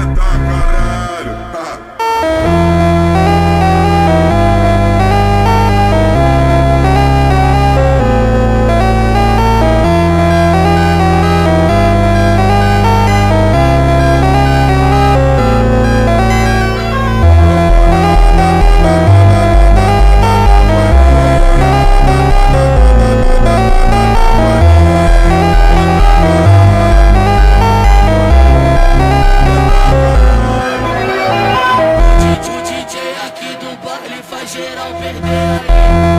Eita caralho. O DJ aqui do baile faz geral perder.